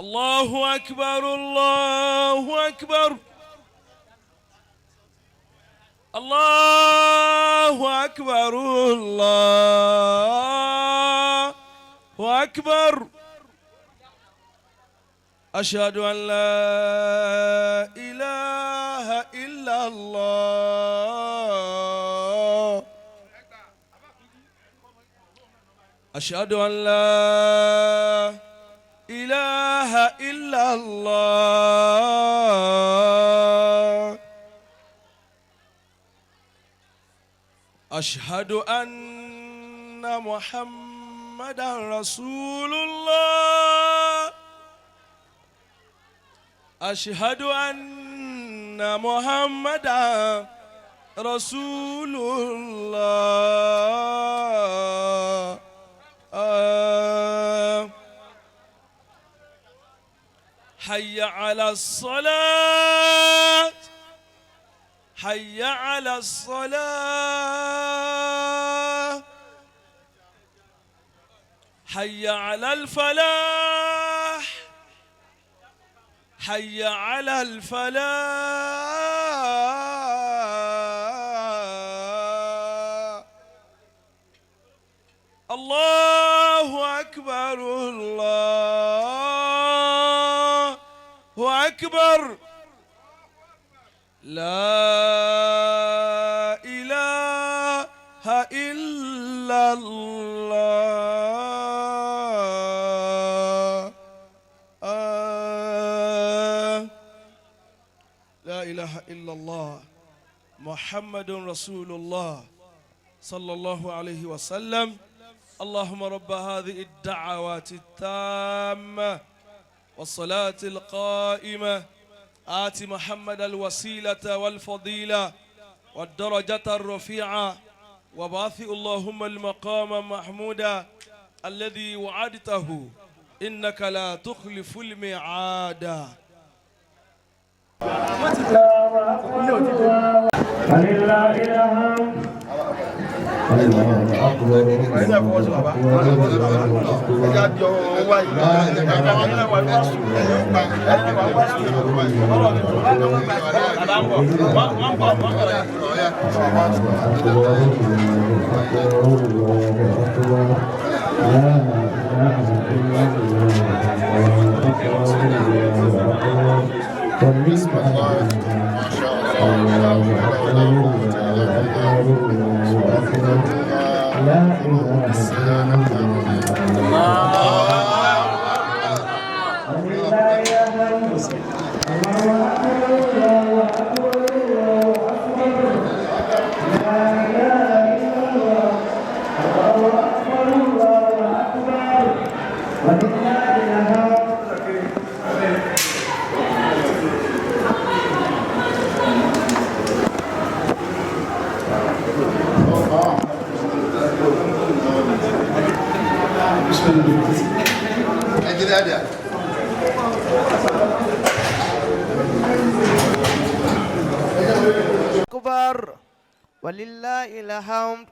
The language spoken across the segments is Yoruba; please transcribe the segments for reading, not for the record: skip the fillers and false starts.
الله أكبر الله أكبر الله أكبر الله أكبر. أشهد أن لا إله إلا الله. أشهد أن لا إله إلا الله. أشهد أن محمدا رسول الله. أشهد أن محمدا رسول الله. حي على الصلاة حي على الصلاة حي على الفلاح حي على الفلاح. الله أكبر الله أكبر. لا إله إلا الله. لا إله إلا الله محمد رسول الله صلى الله عليه وسلم. اللهم رب هذه الدعوات التامة والصلاة القائمة آت محمد الوسيلة والفضيلة والدرجة الرفيعة وبعث اللهم المقام محمودا الذي وعدته إنك لا تخلف الميعاد. أكبر ولله الحمد.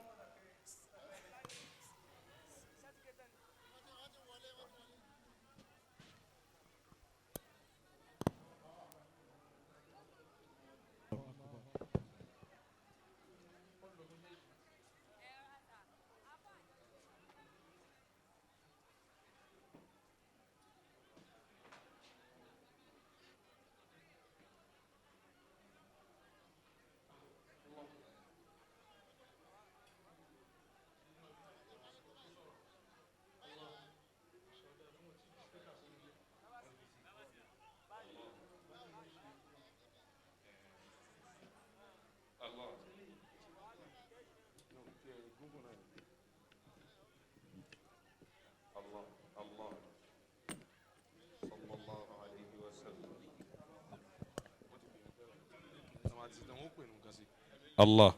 الله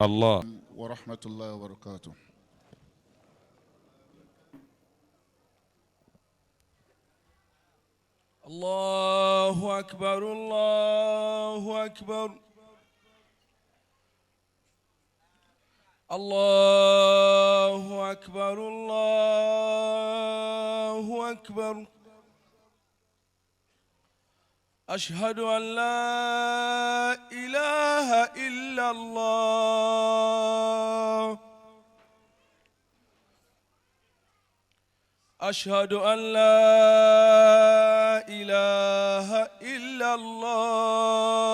الله ورحمة الله وبركاته. الله أكبر الله أكبر. الله أكبر الله أكبر. أشهد أن لا إله إلا الله. أشهد أن لا إله إلا الله.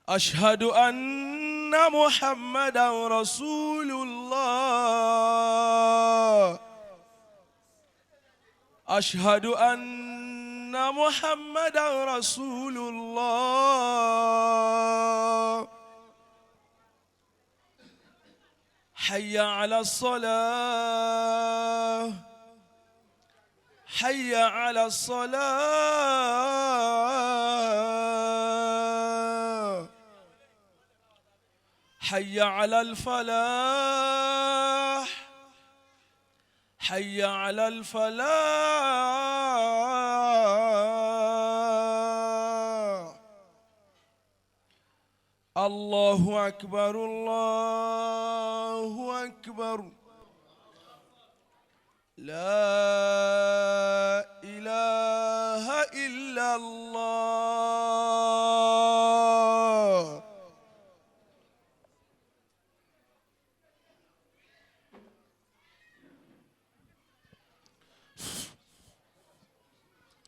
أشهد أن محمدا رسول الله. أشهد أن محمدا رسول الله. حي على الصلاة. حي على الصلاة. حي على الفلاح. حي على الفلاح. الله أكبر الله أكبر. لا إله إلا الله.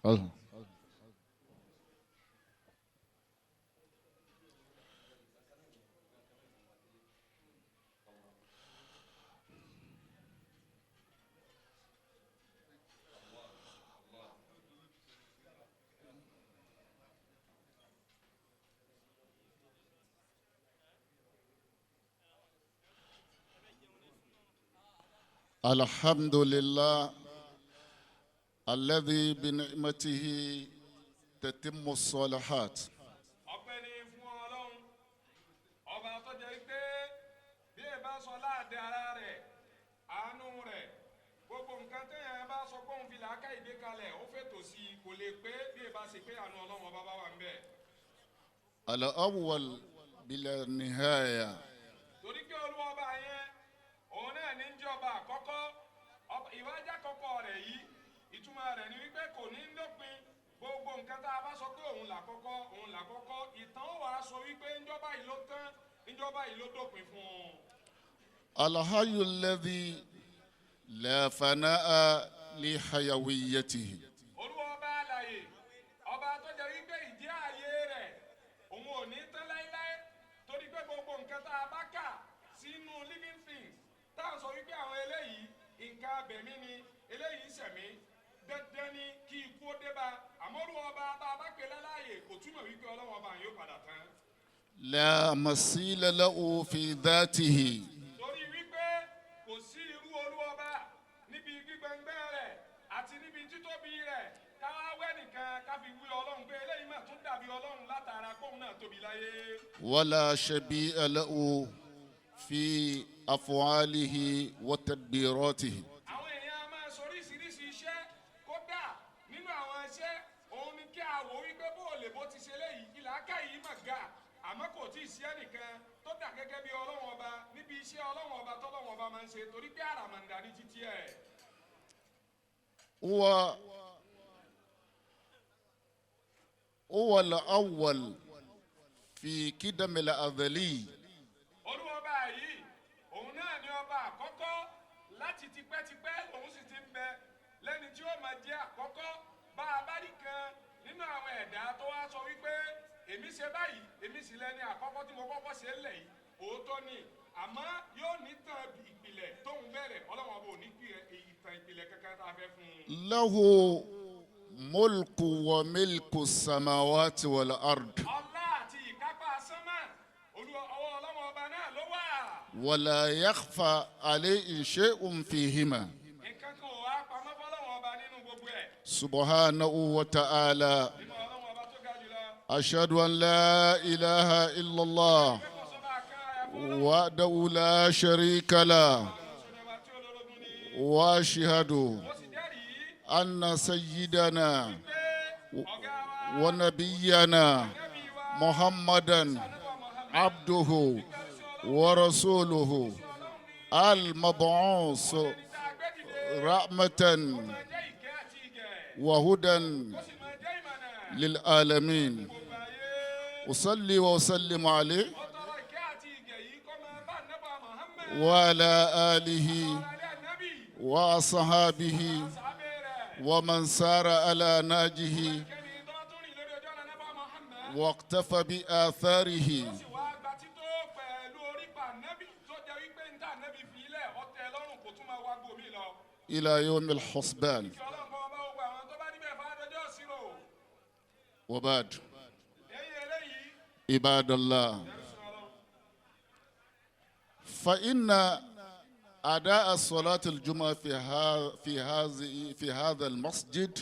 الله. الحمد لله الذي بنعمته تتم الصالحات. ọpẹ́ ni fún Ọlọ́run ọba tó jẹ́ pé bí ẹ bá sọ láàdé ara rẹ̀ àánú rẹ̀ gbogbo nǹkan téèyàn bá sọ pé òun fi làákà ìgbé kalẹ̀ ó fètò sí i kò lè pé bí ẹ bá ṣe pé àánú Ọlọ́run ọba bá wà ń bẹ̀. الأول بلا نهاية. torí pé Olúwa ọba yẹn òun náà ní jọba àkọ́kọ́ ìwájà kọ́kọ́ rẹ̀ yìí ìtumọ̀ rẹ̀ ni wípé kò ní lópin gbogbo nǹkan tá a bá sọ pé òun là kọ́kọ́ ìtàn wà á sọ wípé ńjọba yìí ló tán ńjọba yìí ló dópin fún un. الحي الذي لا فناء لحيويته. Olúwa ọba alààyè ọba tó jẹ́ wípé ìdí ààyè rẹ̀ òun ò ní tán láéláé torí pé gbogbo nǹkan tá a bá kà sínú living things tá a sọ wípé àwọn eléyìí nǹkan abẹ̀mí ni eléyìí sẹ̀mí dandan ni kí ikú ó dé bá àmọ́ Olúwa ọba bá a bá pè láláàyè kò túmọ̀ wípé Ọlọ́run ọba yóò padà tán. لا مثيل له في ذاته. torí wípé kò sí irú Olúwa ọba níbi gbígbẹ̀ngbẹ̀ rẹ̀ àti níbi títóbi rẹ̀ káwá wẹ́ nìkan ká fi wí Ọlọ́run pé eléyìí mà tún dàbí Ọlọ́run látara kóun náà tóbi láyé. ولا شبيه له في أفعاله وتدبيراته. àwọn èèyàn máa sọ oríṣiríṣi iṣẹ́ kódà nínú àwọn iṣẹ́ òun ni kí a wò wípé bó o lè bó ti ṣe léyìí ìlàkà yìí mà ga àmọ́ kò tí ì sí ẹnìkan tó dà gẹ́gẹ́ bí Ọlọ́run ọba níbi iṣẹ́ Ọlọ́run ọba tọ́lọ́run ọba máa ń ṣe torí pé àràmàǹdà ní títí ẹ̀. هو الأول في قدم الأزلي. Olúwa ọba yìí òun náà ni ọba àkọ́kọ́ láti tipẹ́tipẹ́ òun sì ti ń bẹ lẹ́ni tí ó máa jẹ́ àkọ́kọ́ bá a bá rí kan nínú àwọn ẹ̀dá tó wá sọ wípé èmi ṣe báyìí èmi sì lẹ́ni àkọ́kọ́ tí mo kọ́kọ́ ṣe ń lẹ̀ yìí òótọ́ ni àmọ́ yóò ní tàn ìpìlẹ̀ tóun bẹ̀rẹ̀ Ọlọ́run ọba ò ní ìtàn ìpìlẹ̀ kankan tá a fẹ́ fún un. له ملك وملك السماوات والأرض. ọlá àti ìkápá sánmà ọwọ́ Ọlọ́run ọba náà ló wà. ولا يخفى عليه شيء فيهما. nǹkan kan ò wá pamọ́ fọ́lọ́run ọba nínú gbogbo ẹ̀. سبحانه وتعالى. nínú Ọlọ́run ọba tó ga jùlọ. أشهد أن لا إله إلا الله وحده لا شريك له. وأشهد أن سيدنا ونبينا محمدا عبده ورسوله المبعوث رحمة وهدى للعالمين أصلي وأسلم عليه وعلى آله وأصحابه ومن سار على نهجه واقتفى بآثاره إلى يوم الحسبان وبعد عباد الله فإن أداء صلاة الجمعة في هذا المسجد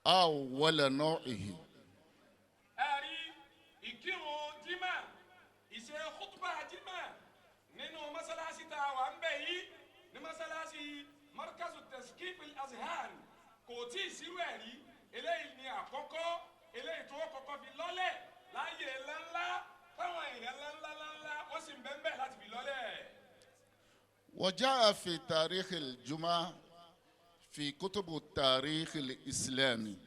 أول نوعه وجاء في تاريخ الجمعة في كتب التاريخ الإسلامي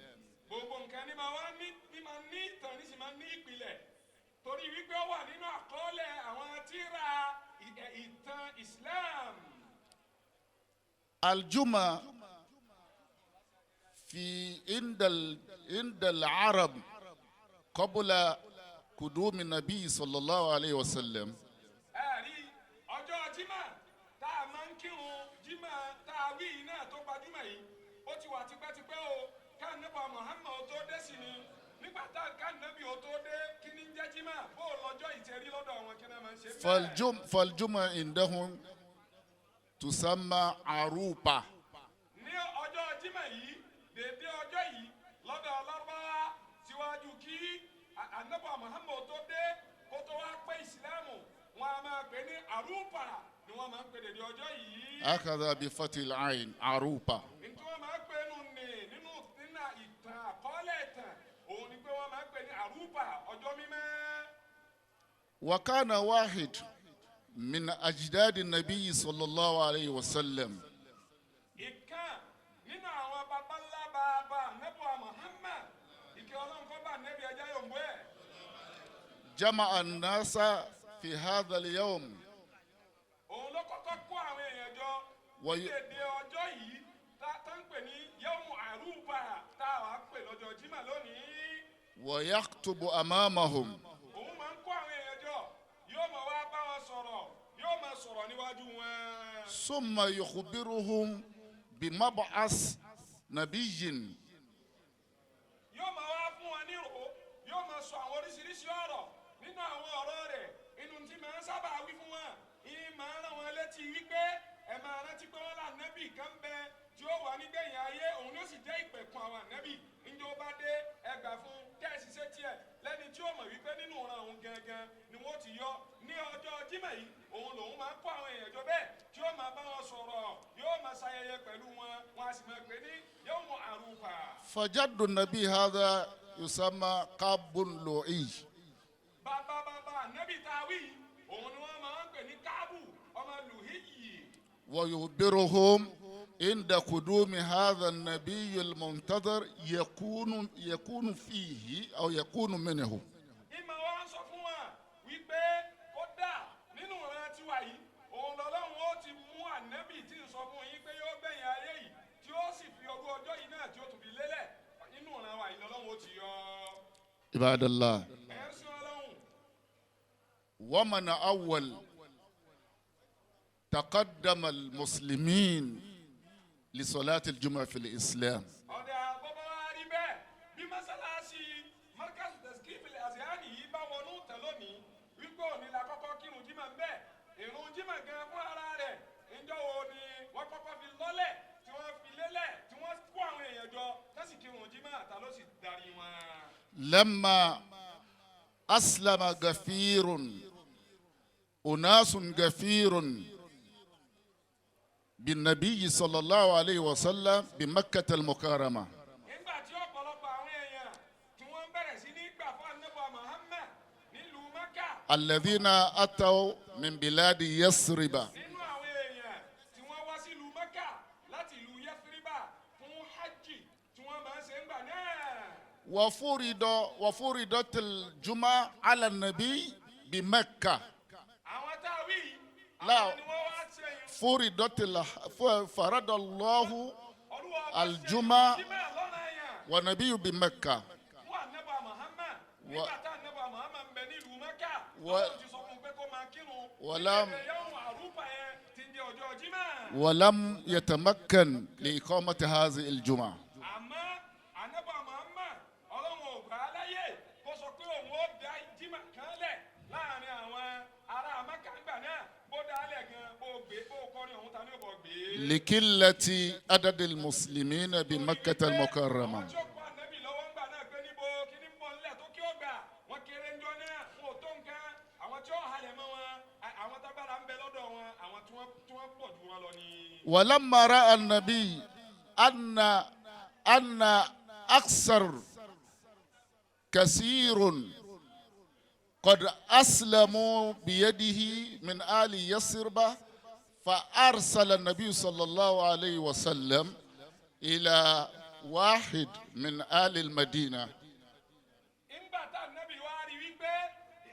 الجمعة عند العرب قبل قدوم النبي صلى الله عليه وسلم فالجمعة عندهم تسمى عروبة أخذ بفتح العين عروبة وكان واحد من أجداد النبي صلى الله عليه وسلم جمع الناس في هذا اليوم ويخطب أمامهم ثم يخبرهم بمبعث نبي فجد النبي هذا يسمى قاب لؤي ويخبرهم عند قدوم هذا النبي المنتظر يكون فيه أو يكون منه عباد الله ومن أول تقدم المسلمين لصلاة الجمعة في الإسلام لما أسلم غفير أناس غفير بالنبي صلى الله عليه وسلم بمكة المكرمة الذين أتوا من بلاد يثرب nínú àwọn èèyàn tí wọ́n wá sílùú Mẹ́kà láti ìlú Yẹ́fíríbà fún hajj tí wọ́n máa ń ṣe ń gbà náà. وفرضت الجمعة على النبي بمكة. àwọn tá a wí لا àwọn ni wọ́n wá ṣe فرض الله Olúwa bá ṣe الجمعة Jímọ̀ lọ́ranyàn والنبي بمكة. fún Ànábì Muhammad nígbà tá Ànábì Muhammad ń bẹ nílùú Mẹ́kà Wa- Ọlọ́run ti sọ fún un pé kó máa kírun Walam- níbi yawmu Àrúfà yẹn tí ń jẹ́ ọjọ́ Jímọ̀. ولم يتمكن لإقامة هذه الجمعة. àmọ́ Ànábì Muhammad Ọlọ́run ò gbà á láyè kó sọ pé òun ó dá Jímọ̀ kan lẹ̀ láàrin àwọn ará Mẹ́kà ńgbà náà bó dá a lẹ̀ gan bó kọrin ọ̀hún ta ní òbọ̀ gbé. لقلة عدد المسلمين بمكة المكرمة. àwọn tí ó pa Ànábì lọ́wọ́ ńgbà náà pé níbo kí ní bọ̀ ńlẹ̀ tó kí ó gbà wọ́n kéré ńjọ́ náà wọn ò tó nǹkan àwọn tí ó halẹ̀ mọ́ wọn àwọn tágbára ń bẹ lọ́dọ̀ wọn àwọn tí wọ́n pọ̀ jù wọn lọ ni. ولما رأى النبي أن أكثر كثير قد أسلموا بيده من آل يثرب فأرسل النبي صلى الله عليه وسلم إلى واحد من آل المدينة. ńgbà tá Ànábì wá rí wípé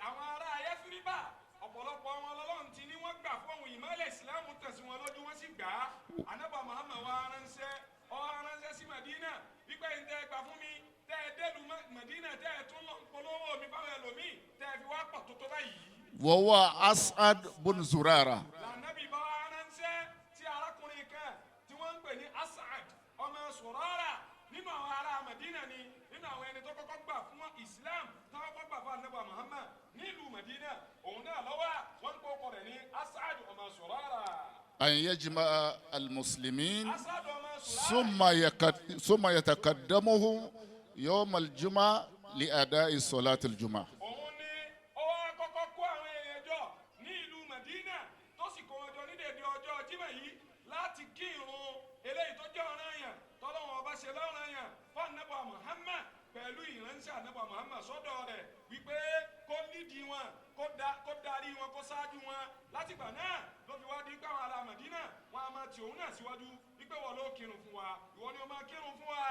àwọn ará Yẹ́fíríbà ọ̀pọ̀lọpọ̀ wọn lọ́lọ́run ti ní wọ́n gbà fóun ìmọ́lẹ̀ ìsìlámù tẹ̀sí wọn lójú wọn sì gbà á. Ànábì Muhammad wá ránṣẹ́ sí Mẹ̀dínà wípé ń tẹ́ gbà fún mi tẹ́ ẹ délùú Mẹ̀dínà tẹ́ ẹ tún lọ polówó mi fáwọn ẹlòmíì tẹ́ ẹ fi wá pọ̀ tó tó báyìí. وهو أسعد بن زرارة. Ànábì bá wá ránṣẹ́ sí arákùnrin kan tí wọ́n ń pè ní As'ad ọmọ Surara nínú àwọn ará Mẹ̀dínà ni nínú àwọn ẹni tó kọ́kọ́ gbà fún Islam tó kọ́kọ́ gbà fún Ànábì Muhammad nílùú Mẹ̀dínà òun náà lọ́wọ́ wọ́n ń kókó rẹ̀ ní As'ad ọmọ Surara. أن يجمع المسلمين As'ad ọmọ Surara ثم يتقدمه يوم الجمعة لأداء صلاة الجمعة. òun ni ó wá kọ́kọ́ kó àwọn èèyàn jọ ní ìlú Mẹ̀dínà tó sì kó wọn jọ ní dèdè ọjọ́ Jímọ̀ yìí láti kí irun eléyìí tó jẹ́ ọ̀ranyàn tọ́lọ́run ọba ṣe lọ́ranyàn fún Ànábì Muhammad pẹ̀lú ìránṣẹ́ Ànábì Muhammad sọ́dọ̀ rẹ̀ wípé kó lídìí wọn kó darí wọn kó ṣáájú wọn látìgbà náà ló fi wá di pé àwọn ará Mẹ̀dínà wọn a máa tì òun náà síwájú wípé wọ́n ló kírun fún wa ìwọ ni ó máa kírun fún wa.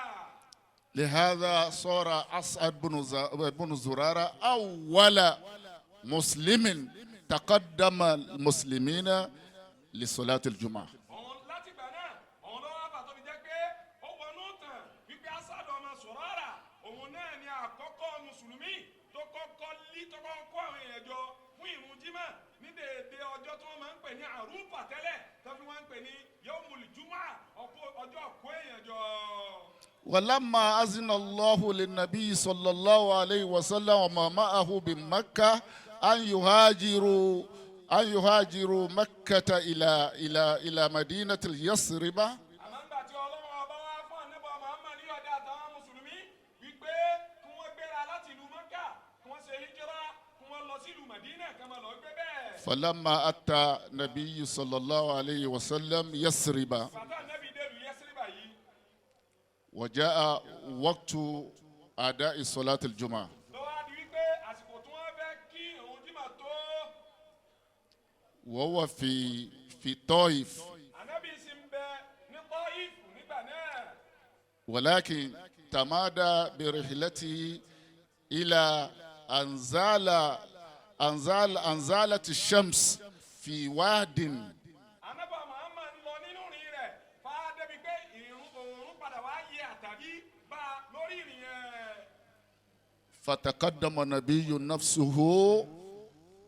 لهذا صار أسعد بن زرارة أول مسلم تقدم المسلمين لصلاة الجمعة. òun látìgbà náà òun ló wá bàtọ́ fi jẹ́ pé ó wọnú tàn wípé As'ad ọmọ Surara òun náà ni àkọ́kọ́ mùsùlùmí tó kọ́kọ́ kó àwọn èèyàn jọ fún ìrun Jímọ̀ ní déédéé ọjọ́ tí wọ́n máa ń pè ní Àrúfà tẹ́lẹ̀ tó fi wọ́n ń pè ní Yawmul Jumu'ah ọjọ́ kó èèyàn jọ. ولما أذن الله للنبي صلى الله عليه وسلم وما معه بمكة أن يهاجروا مكة إلى مدينة اليثرب. àmọ́ ńgbà tí Ọlọ́run ọba wá fún Ànábì Muhammad ní ọ̀dà àtàwọn mùsùlùmí wípé kí wọ́n gbéra láti ìlú Mẹ́kà kí wọ́n ṣe hijira kí wọ́n lọ sí ìlú Mẹ̀dínà kí wọ́n lọ gbé bẹ́ẹ̀. فلما أتى النبي صلى الله عليه وسلم يثرب bàtà Ànábì délùú Yẹ́sírìbà yìí وجاء وقت أداء صلاة الجمعة. ló wá di wípé àsìkò tí wọ́n fẹ́ kí ìrun Jímọ̀ tó وهو في طائف Ànábì sì ń bẹ ní Taif nígbà náà. ولكن تمادى برحلته إلى أنزالت الشمس في واد. Ànábì Muhammad lọ nínú ìrìn rẹ̀ fà á débi pé òòrùn padà wá yẹ àtàrí bá a lórí ìrìn yẹn. فتقدم النبي نفسه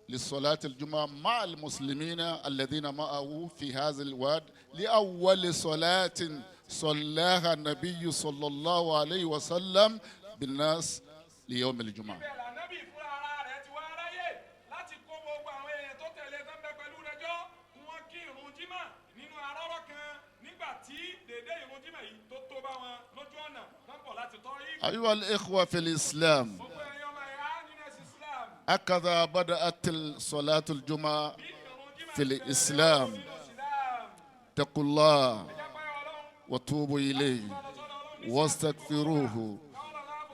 لصلاة الجمعة مع المسلمين الذين معه في هذا الواد لأول صلاة صلاها النبي صلى الله عليه وسلم بالناس ليوم الجمعة. bẹ́ẹ̀ l'Ànábì fúnra ara rẹ̀ ti wá ráyè láti kó gbogbo àwọn èèyàn tó tẹ̀lé tó ń bẹ pẹ̀lú rẹ̀ jọ kí wọ́n kí ìrun Jímọ̀ nínú arọ́rọ́ kan nígbà tí dédé ìrun Jímọ̀ yìí tó bá wọn lójú ọ̀nà tó ń bọ̀ láti Taif. أيها الإخوة في الإسلام، gbogbo ẹ̀yọ́ ọmọ ẹ̀yà nínú ẹ̀sìn Islam هكذا بدأت صلاة الجمعة bí ìrun Jímọ̀ في ti bẹ̀rẹ̀ الإسلام. nínú Islam. اتقوا الله ẹ jẹ́ pé Ọlọ́run وتوبوا إليه lọ sọ́dọ̀ Ọlọ́run ní واستغفروه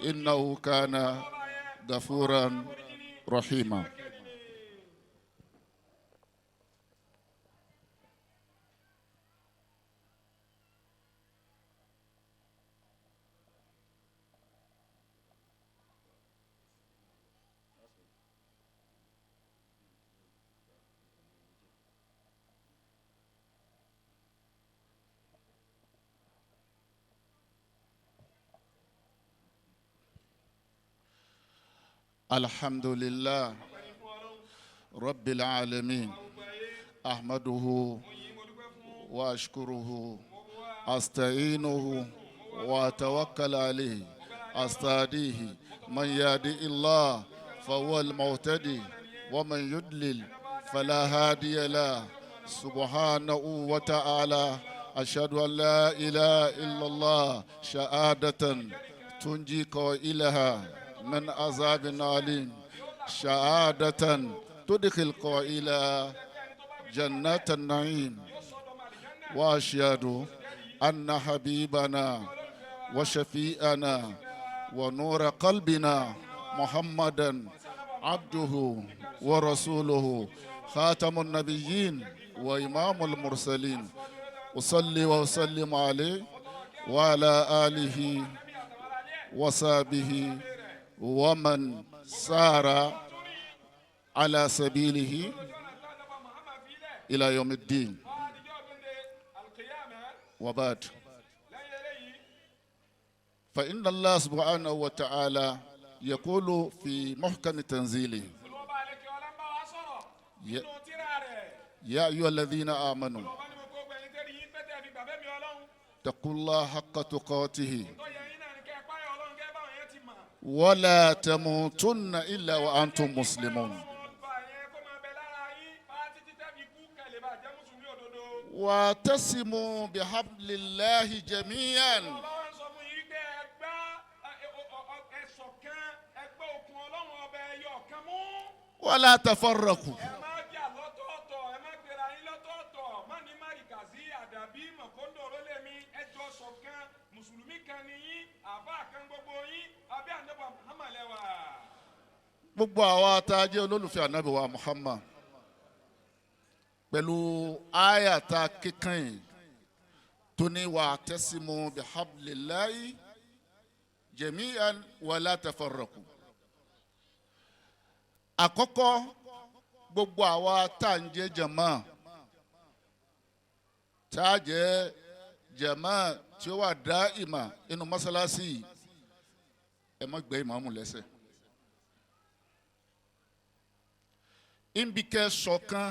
إنه كان غفورا رحيما. sẹ́kẹ̀rì ni. الحمد لله رب العالمين أحمده وأشكره أستعينه وأتوكل عليه أستهديه من يهدي الله فهو المهتدي ومن يضلل فلا هادي له سبحانه وتعالى أشهد أن لا إله إلا الله شهادة تنجي قائلها من عذاب أليم شهادة تدخل قائلها جنات النعيم وأشهد أن حبيبنا وشفيئنا ونور قلبنا محمدا عبده ورسوله خاتم النبيين وإمام المرسلين أصلي وأسلم عليه وعلى آله وصحبه ومن سار على سبيله إلى يوم الدين وبعد فإن الله سبحانه وتعالى يقول في محكم تنزيله يا أيها الذين آمنوا اتقوا الله حق تقاته ولا تموتن إلا وأنتم مسلمون واعتصموا بحبل الله جميعا ولا تفرقوا gbogbo àwa tá a jẹ́ olólùfẹ́ ànábì wa Muhammad pẹ̀lú àyàtà kíkàn tó ní wa'tasimu bihablillahi jami'an wala tafarraqu. àkọ́kọ́ gbogbo àwa tá a ń jẹ́ jama tá a jẹ́ jama tí ó wà dáìmà inú mọ́sálásí ẹ má gbé ìmáàmù lẹ́sẹ̀. ìbíkẹ́ ṣọ̀kan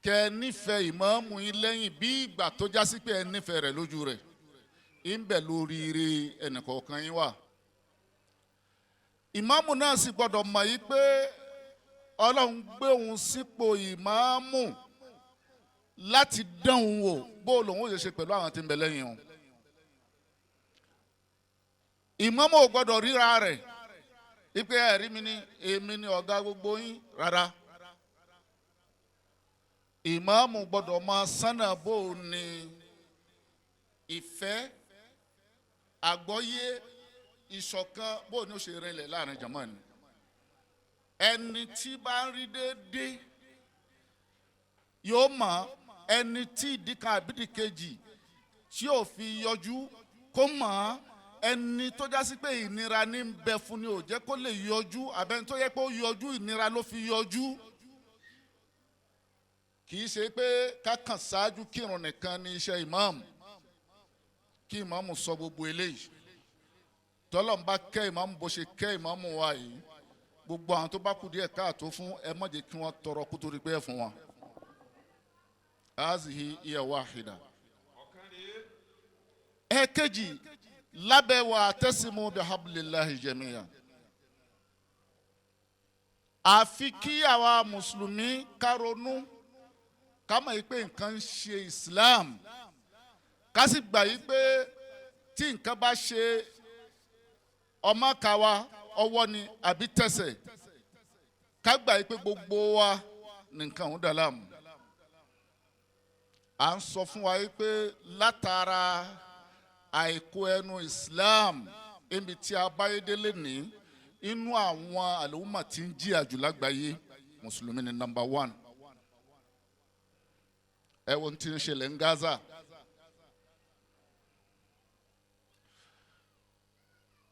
kẹ nífẹ̀ẹ́ ìmáàmù yín lẹ́yìn bí ìgbà tó jásí pé ẹ nífẹ̀ẹ́ rẹ̀ lójú rẹ̀ ìbẹ̀ lóríire ẹnìkọ̀ọ̀kan yín wà. ìmáàmù náà sì gbọ́dọ̀ mọ̀ yí pé Ọlọ́run gbé òun sípò ìmáàmù láti dán òun wò bó lòun ó ṣe pẹ̀lú àwọn tí ń bẹ lẹ́yìn òun. ìmáàmù ò gbọ́dọ̀ ríra rẹ̀ ipe ẹ̀rí mi ni èmi ni ọ̀gá gbogbo yín rárá. ìmáàmù gbọ́dọ̀ máa sánà bó ní ìfẹ́ àgbọ́yé ìṣọ̀kan bó ní ó ṣe rinlẹ̀ láàrin jàmáà ni. ẹni tí bá ń rí déédéé yóò mọ̀ ẹni tí ìdíkà àbídìkejì tí ò fi yọjú kó mọ̀ ẹni tó jásí pé ìnira ní ń bẹ fún ni ò jẹ́ kó lè yọjú àbẹ́ni tó yẹ pé ó yọjú ìnira ló fi yọjú. kì í ṣe pé kákan ṣáájú kírun nìkan ní iṣẹ́ ìmáàmù kí ìmáàmù sọ gbogbo eléyìí tọ́lọ̀ ń bá kẹ́ ìmáàmù bó ṣe kẹ́ ìmáàmù wa yìí gbogbo àwọn tó bá kú díẹ̀ káàtó fún ẹ má jẹ́ kí wọ́n tọrọ kó tó rí pé ẹ fún wọn. azihi iya wahida. ẹ̀kejì lábẹ́ wa'tasimu bihablillahi jami'an. àfi kí àwa mùsùlùmí ká ronú ká mọ̀ yìí pé nǹkan ń ṣe Islam ká sì gbà yìí pé tí nǹkan bá ṣe ọmọ ká wa ọwọ́ ni àbí tẹsẹ̀ ká gbà yìí pé gbogbo wa ní nǹkan ń dà láàmú. à ń sọ fún wa yìí pé látara àìkó ẹnu Islam ibi tí a báyé délé ní inú àwọn àlùmọ̀ tí ń jí àjù lágbàáyé mùsùlùmí ni number 1. ẹ wo tí ń ṣẹlẹ̀ ní Gaza.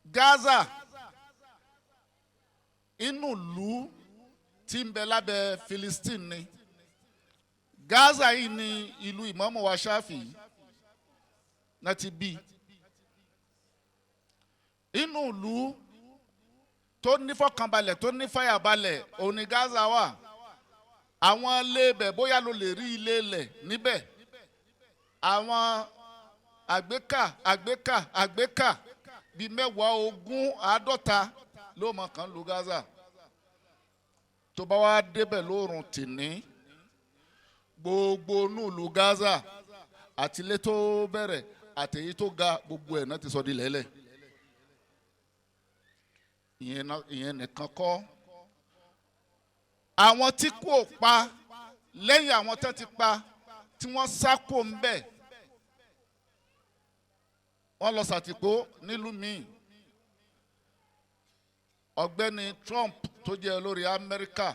Gaza inú ìlú tí ń bẹ lábẹ́ Philistine ni. Gaza yìí ni ìlú Ìmáàmù wa Ṣáfì náà ti bí. inú ìlú tó ní fọkànbalẹ̀ tó ní fàyàbalẹ̀ òun ni Gaza wà. Àwọn ilé ibẹ̀ bóyá ló lè rí ilé ilẹ̀ níbẹ̀. Àwọn àgbékà bíi 10, 20, 50 ló mọ̀ kàn lu Gaza. Tó bá wá débẹ̀ lóòrùn tìní gbogbo nùlù Gaza àti ilé tó bẹ̀rẹ̀ àtẹ̀yí tó ga gbogbo ẹ̀ náà ti sọ di lẹ́lẹ̀. Ìyẹn nìkan kọ́. Àwọn tí kò pa lẹ́yìn àwọn tó ti pa tí wọ́n sá kò ń bẹ̀ wọ́n lọ sàtìpó nílùú míì. Ọ̀gbẹ́ni Trump tó jẹ́ olórí Amẹ́ríkà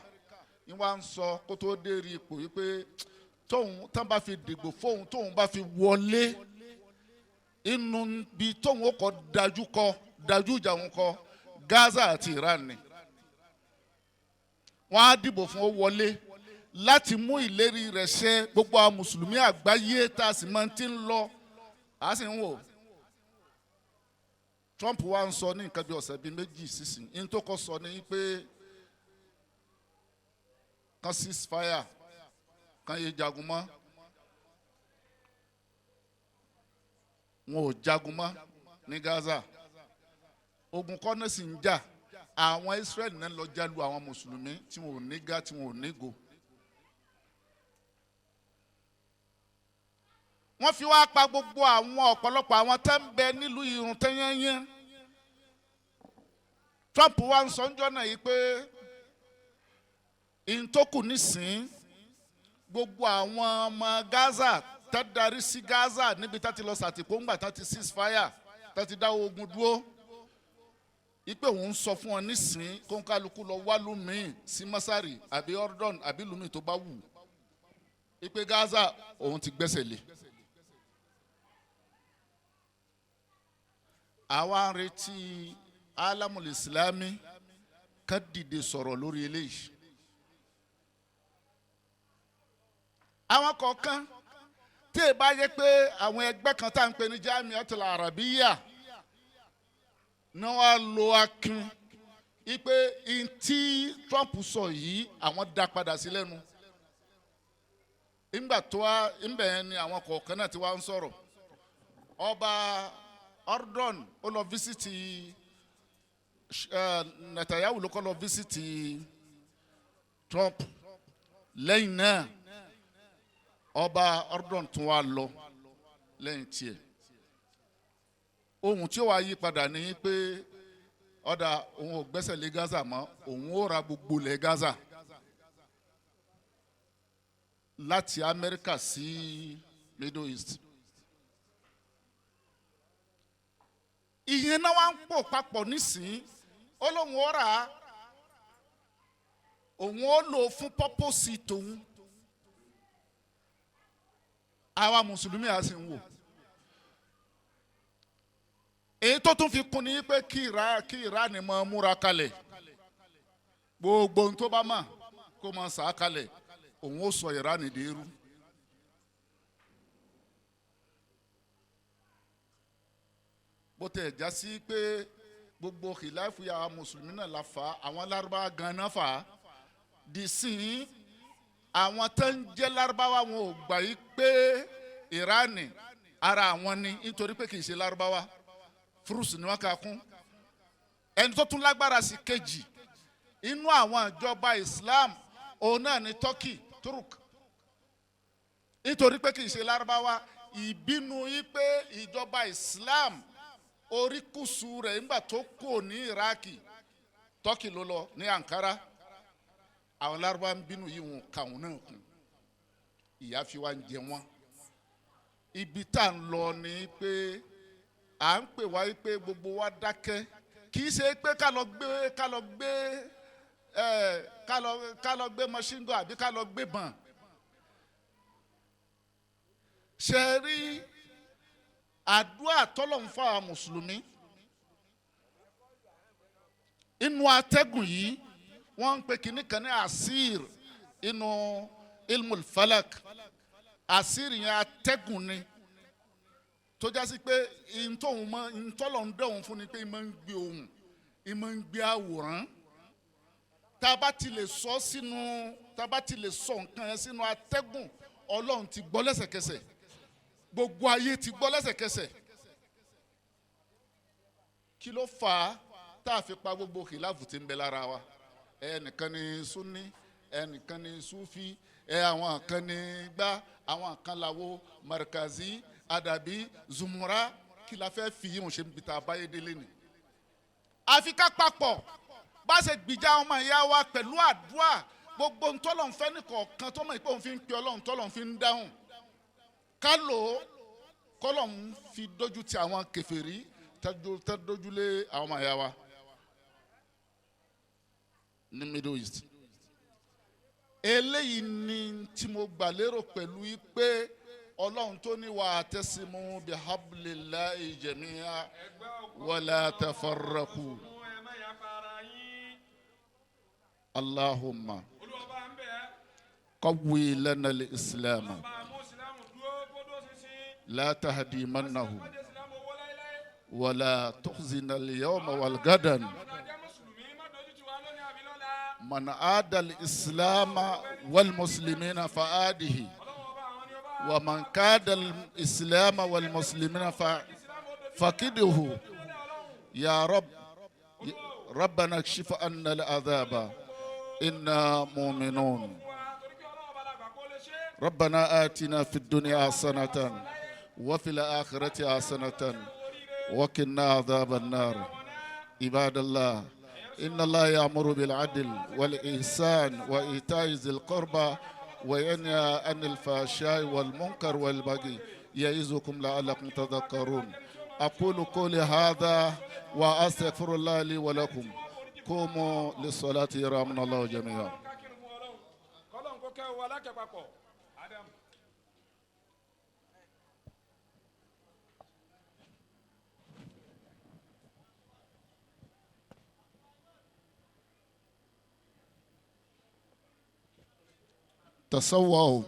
ni wọ́n ń sọ kó tó dé rí ipò yìí pé tóun tán bá fi dìgbò fóun tóun bá fi wọlé inú bí tóun ó kọ dájú ìjà òun kọ Gaza àti Iran ni. Wọ́n á dìbò fún ó wọlé láti mú ìlérí rẹ̀ ṣẹ. Gbogbo àwọn mùsùlùmí àgbáyé tá a sì máa ti ń lọ a sì ń wò. Trump wá ń sọ ní nǹkan bí ọ̀sẹ̀ bíi 2 sísìn ní tó kọ́ sọ ní pé kan ceasefire kan yé jagun mọ́. Wọn ò jagun mọ́ ní Gaza. Ogun kọ́nà sì ń jà. Àwọn Israel náà lọ jálu àwọn mùsùlùmí tí wọn ò ní ga tí wọn ò ní go. Wọ́n fi wá pa gbogbo àwọn ọ̀pọ̀lọpọ̀ àwọn tó ń bẹ nílùú irun tẹ́yẹ́yẹ́. Trump wá ń sọ ńjọ́ náà yìí pé ìntòkù nísìn gbogbo àwọn ọmọ Gaza tó darí sí Gaza níbi tá ti lọ sàtìpó ńgbà tá ti ceasefire tá ti dá ogun dúró. Ipe òun sọ fún wọn nísìn kó ń kálukú lọ wá lùmíì sí Masari àbí Jordan àbí lùmíì tó bá wù. Ipe Gaza òun ti gbẹ́sẹ̀ lé. Àwa ń retí alamul islami ká dìde sọ̀rọ̀ lórí eléyìí. Àwọn kọ̀ọ̀kan tí ì bá yẹ pé àwọn ẹgbẹ́ kan tá à ń pè ní Jamiatul Arabiya ní wọ́n lo akin ipe ntí Trump sọ yìí àwọn dá padà sí lẹ́nu. Ìgbà tó wá ńbẹ̀ ni àwọn kọ̀ọ̀kan náà ti wá ń sọ̀rọ̀. Ọba Jordan ó lọ visiti Netanyahu ló kọ́ lọ visiti Trump. Lẹ́yìn náà ọba Jordan tún wá lọ lẹ́yìn tiẹ̀. Ohun tí ó wá yí padà ní pé ọ̀dà òun ò gbẹ́sẹ̀ lé Gaza mọ́ òun ó ra gbogbo ilẹ̀ Gaza láti Amẹ́ríkà sí Middle East. Ìyẹn náà wá ń pò papọ̀ nísìnyí ó lóun ó rà á òun ó lò fún pọ́pọ́sì tòun. Àwa mùsùlùmí a sì ń wò. Èyí tó tún fi kún ni pé kí Iran máa múra kalẹ̀ gbogbo ohun tó bá mà kó máa sà á kalẹ̀ òun ó sọ Iran dèrú. Bó tẹ̀ já sí pé gbogbo kìláàfù yà àwọn mùsùlùmí náà la fà á àwọn Lárúbáwá gan-an fà á di sìn àwọn tó ń jẹ́ Lárúbáwá wọn ò gbà yí pé Iran ara àwọn ni nítorí pé kì í ṣe Lárúbáwá fúrúùsì ni wọ́n kà kún. Ẹni tó tún lágbára sí kejì inú àwọn ìjọba Islam òun náà ni Turk nítorí pé kì í ṣe Lárúbáwá. Ìbínú yí pé ìjọba Islam oríkùsù rẹ̀ nígbà tó kò ní Iraki Turkey ló lọ ní Ankara. Àwọn Lárúbáwá ń bínú yìí wọn kàwọn náà kún ìyà fi wá ń jẹ wọn. Ibi tá à ń lọ ni pé à ń pè wá pé gbogbo wa dákẹ́ kì í ṣe pé ká lọ gbé machine gun àbí ká lọ gbé bọn. Ṣé rí àdúrà tọ́lọ́run fún àwọn mùsùlùmí inú atẹ́gùn yìí wọ́n ń pè kíní kan ní asir inú ilmul falak. Asir yẹn atẹ́gùn ni tó já sí pé ntọ́lọ̀ ń dẹ̀hùn fún ni pé ìmọ̀ ń gbé ohun ìmọ̀ ń gbé àwòrán tá a bá ti lè sọ sínú tá a bá ti lè sọ nǹkan yẹn sínú atẹ́gùn Ọlọ́run ti gbọ́ lẹ́sẹ̀kẹsẹ̀ gbogbo ayé ti gbọ́ lẹ́sẹ̀kẹsẹ̀ kí ló fà á tá a fi pa gbogbo kìláàfù tí ń bẹ lára wa ẹnìkan ni sunni ẹnìkan ni sufi àwọn kan ni gbá àwọn kan làwo markazi adabi zumura kí la fẹ́ fi yíwọn ṣe ń bi tá a báyé délé ni. àfi ká papọ̀ bá ṣe gbìjà ọmọ ìyá wa pẹ̀lú àdúrà gbogbo ntọ́lọ̀ ń fẹ́ nìkọ̀ọ̀kan tó mọ̀ pé òun fi ń pe Ọlọ́run tọ́lọ̀ ń fi ń dáhùn ká lò ó kọ́lọ̀ ń fi dójú ti àwọn kèfèrí tẹ́ dójúlé àwọn ọmọ ìyá wa ní Middle East. eléyìí ni tí mo gbà lérò pẹ̀lú pé Ọlọ́run tó ní wa atasimu bihablillahi jami'a wala tafarraqu. Allahumma qawwi lana al-islam la tahdimannahu wala tukhzina al-yawma wal gadan. من عاد الإسلام والمسلمين فآده ومن كاد الإسلام والمسلمين فكده يا رب ربنا اكشف عنا العذاب إنا مؤمنون ربنا آتنا في الدنيا حسنة وفي الآخرة حسنة وقنا عذاب النار. عباد الله إن الله يأمر بالعدل والإحسان وإيتاء ذي القربى وينهى عن الفحشاء والمنكر والبغي يعظكم لعلكم تذكرون. أقول قولي هذا وأستغفر الله لي ولكم. قوموا للصلاة يرحمنا الله جميعا. تصوّروا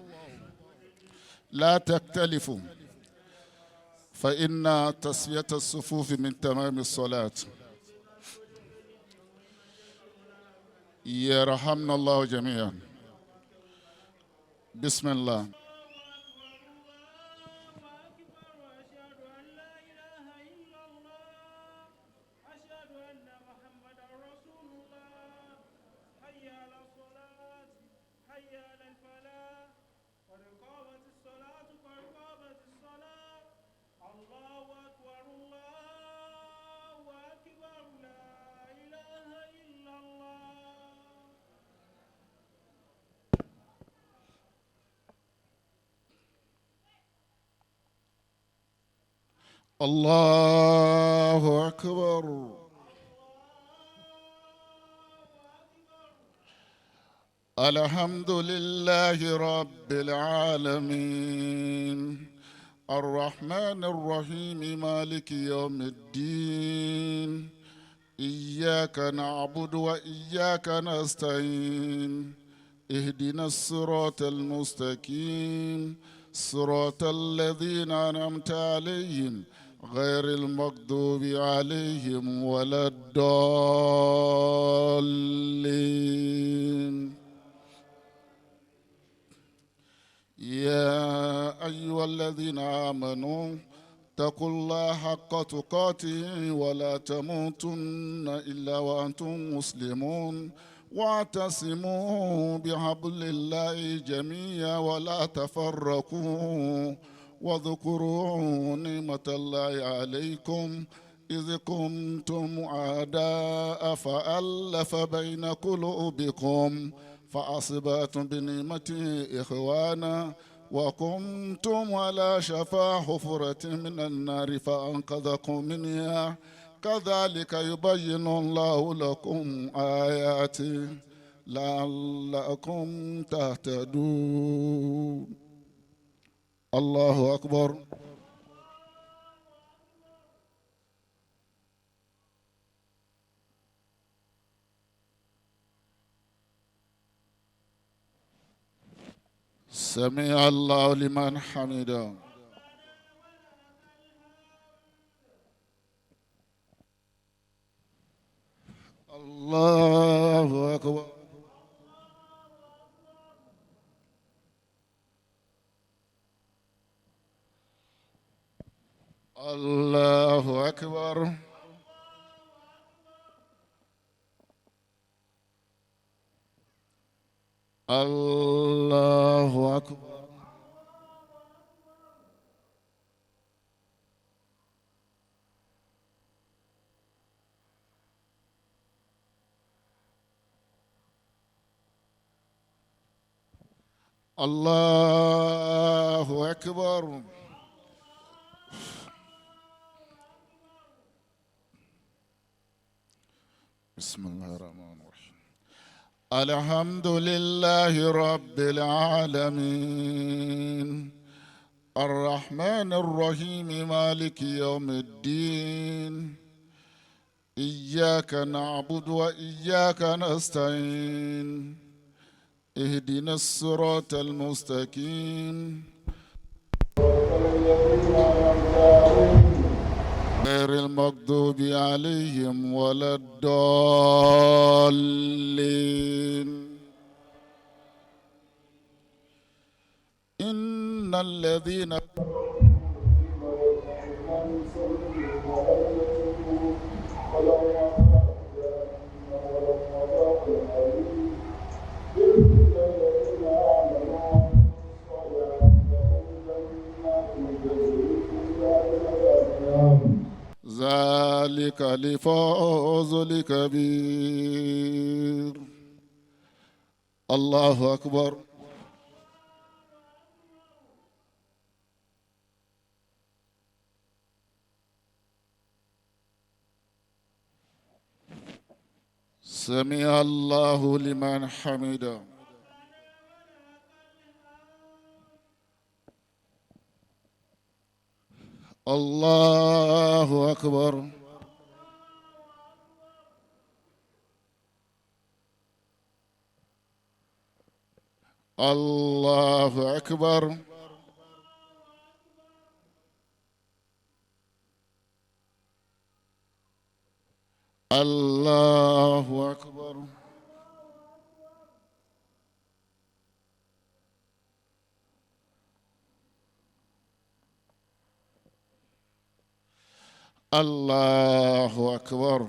لا تختلفوا فإن تسوية الصفوف من تمام الصلاة. يرحمنا الله جميعا. بسم الله. الله أكبر. الحمد لله رب العالمين الرحمن الرحيم مالك يوم الدين إياك نعبد وإياك نستعين اهدنا الصراط المستقيم صراط الذين أنعمت عليهم غير المغضوب عليهم ولا الضالين. يا أيها الذين آمنوا اتقوا الله حق تقاته ولا تموتن إلا وأنتم مسلمون واعتصموا بحبل الله جميعا ولا تفرقوا واذكروا نعمة الله عليكم إذ كنتم أعداء فألف بين قلوبكم فأصبحتم بنعمته إخوانا وكنتم على شفا حفرة من النار فأنقذكم منها كذلك يبين الله لكم آياته لعلكم تهتدون. الله أكبر. سمع الله لمن حمده. الله أكبر. الله أكبر. الله أكبر. الله أكبر. بسم الله الرحمن الرحيم. الحمد لله رب العالمين الرحمن الرحيم مالك يوم الدين إياك نعبد وإياك نستعين اهدنا الصراط المستقيم غير المغضوب عليهم ولا الضالين. إن الذين ذلك الفوز الكبير. الله أكبر. سمع الله لمن حمده. الله أكبر. الله أكبر. الله أكبر. الله أكبر.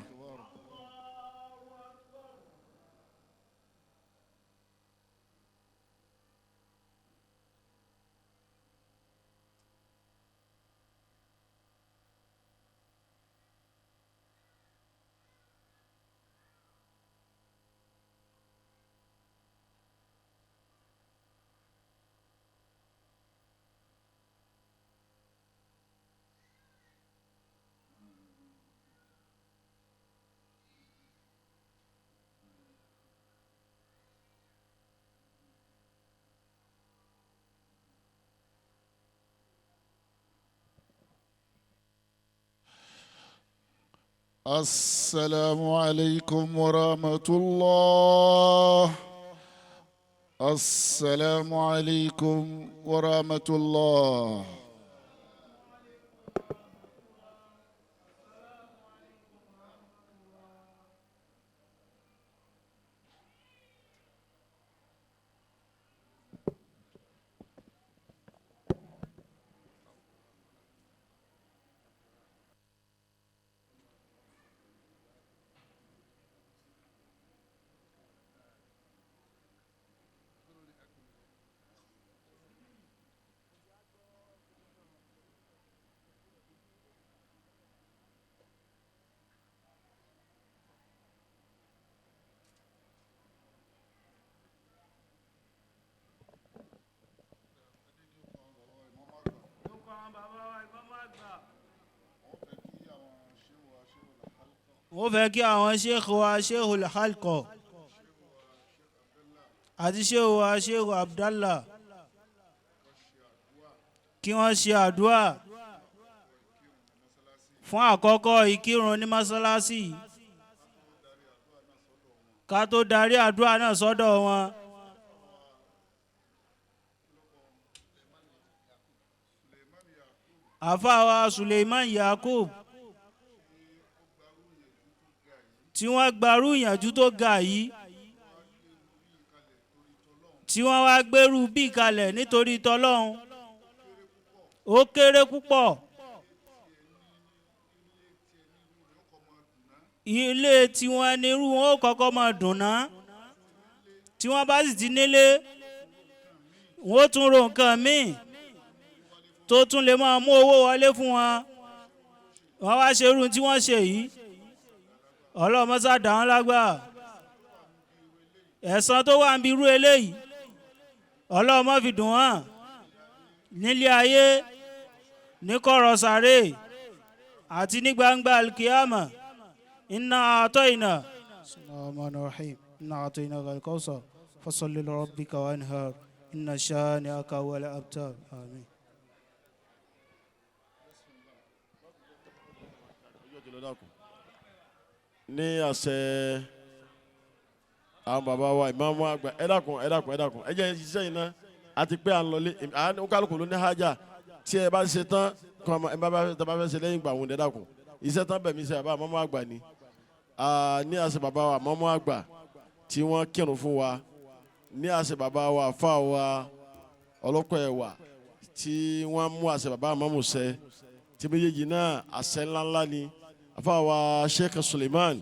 السلام عليكم ورحمة الله. السلام عليكم ورحمة الله. wọ́n fẹ́ kí àwọn sheikh wa Sheikhul Halqa àti sheikh wa Sheikh Abdallah kí wọ́n ṣe àdúrà fún àkọ́kọ́ ìkírun ní mọ́sálásí ká tó darí àdúrà náà sọ́dọ̀ wọn. àfáà wa Suleiman Yakub tí wọ́n gbarú ìyànjú tó ga yìí tí wọ́n wá gbèrú bí kalẹ̀ nítorí tọlọ́hun ó kéré púpọ̀. ilé tiwọn nírú wọn ó kọ́kọ́ máa dùn ná tí wọ́n bá sì ti nílé wọn ó tún ro nǹkan míì tó tún lè máa mú owó wọlé fún wọn. wọ́n wá ṣe irú tí wọ́n ṣe yìí ọlọ́mọsá dá wọn lágbà. ẹ̀san tó wà ń bi irú eléyìí ọlọ́mọ fi dùn wọ́n nílé ayé ní kọ̀rọ̀ sàré àti ní gbangba alkiyama. inna a'tayna bismillahir rahim inna a'tayna al-kawthar fasalli li rabbika wanhar inna shani'aka huwal abtar. Àmín. ní àṣẹ àwọn bàbá wa ìmáàmù àgbà ẹ dákun ẹ jẹ́ iṣẹ́ yìí náà àti pé à ń lọlé ó kálukú ló ní hájà tí ẹ bá ṣe tán ẹ bá fẹ́ ṣe lẹ́yìn ìgbà òun ẹ dákun iṣẹ́ tán bẹ̀mí ṣe àbá ìmáàmù àgbà ni ní àṣẹ bàbá wa ìmáàmù àgbà tí wọ́n kírun fún wa ní àṣẹ bàbá wa àfáà wa ọlọ́kọ̀ ẹ̀wà tí wọ́n mú àṣẹ bàbá ìmáàmù ṣẹ tí méjèèjì náà àṣẹ ńláńlá ni àfáà wa Sheikh Suleiman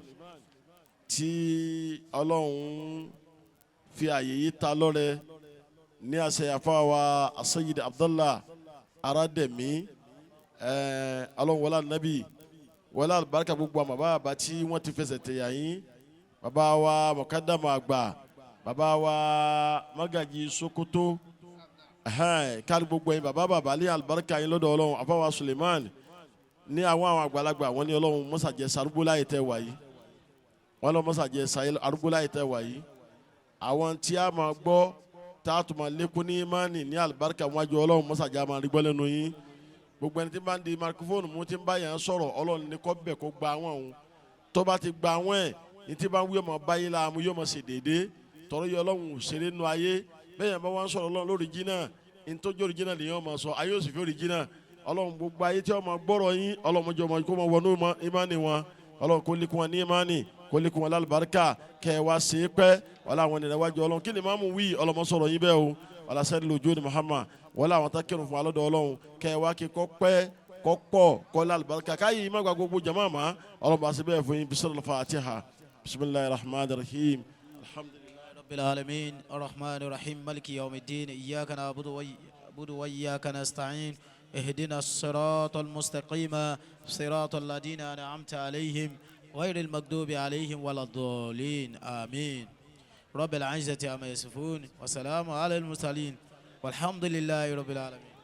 tí ọlọ́run fi àyè yìí ta lọ́rẹ ní àṣẹ àfáà wa Sayyid Abdallah Arademi ọlọ́run wọlé anabi wọlé alibarika gbogbo àmọ́ bàbá tí wọ́n ti fẹsẹ̀ tẹ̀yà yín bàbá wa mọ̀kádàmù àgbà bàbá wa Magaji Sokoto kárí gbogbo yín bàbá ní alibarika yín lọ́dọ̀ ọlọ́run àfáà wa Suleiman ní àwọn àgbàlagbà wọn ní ọlọ́run mọ́sàjẹ́ sarúgbó láyé tẹ́ wáyé wọn lọ mọ́sàjẹ́ arúgbó láyé tẹ́ wáyé àwọn tí a máa gbọ́ tá a tún máa lékún ní imáni ní alibarika wájú ọlọ́run mọ́sàjẹ́ a máa rí gbọ́ lẹ́nu yín gbogbo ẹni tí bá ń di makifóònù mú tí ń bá yẹn sọ̀rọ̀ ọlọ́run ní kọ́ bẹ̀ kó gba àwọn òun tó bá ti gba àwọn ẹ̀ ní tí bá ń wí ọmọ báyé la mu yóò mọ̀ sí dédé tọ́rọ yọ ọlọ́run òṣèré nu ayé bẹ́ẹ̀ yẹn bá wá ń sọ̀rọ̀ ọlọ́run lórí jìnnà ní tó jó original lèyàn máa sọ ayé òsì fi original ọlọ́run gbogbo ayé tí wọ́n máa gbọ́rọ̀ yín ọlọ́run jọ máa kó máa wọnú ìmánì wọn ọlọ́run kó lékún wọn ní ìmánì kó lékún wọn lálùbáríkà kẹ́ ẹ wá sí i pẹ́ wọ́n àwọn ènìyàn wájú ọlọ́run kí ni máa mú wí ọlọ́mọ sọ̀rọ̀ yín bẹ́ẹ̀ o wọ́n sẹ́ni lójú ní Muhammad wọ́n àwọn tá kírun fún alọ́dọ̀ ọlọ́run kẹ́ ẹ wá kí kọ́ pẹ́ kọ́ pọ̀ kọ́ lálùbáríkà káyé má gba gbogbo jama ma ọlọ́run bá sí bẹ́ẹ̀ fún yín bisimilahi fatiha bisimilahi rahman rahim alhamdulilayi rabbil alamin arrahman rahim maliki yawmiddin iyyaka na'budu wa iyyaka nasta'in اهدنا الصراط المستقيم صراط الذين أنعمت عليهم غير المغضوب عليهم ولا الضالين آمين رب العزة عما يصفون وسلام على المرسلين والحمد لله رب العالمين.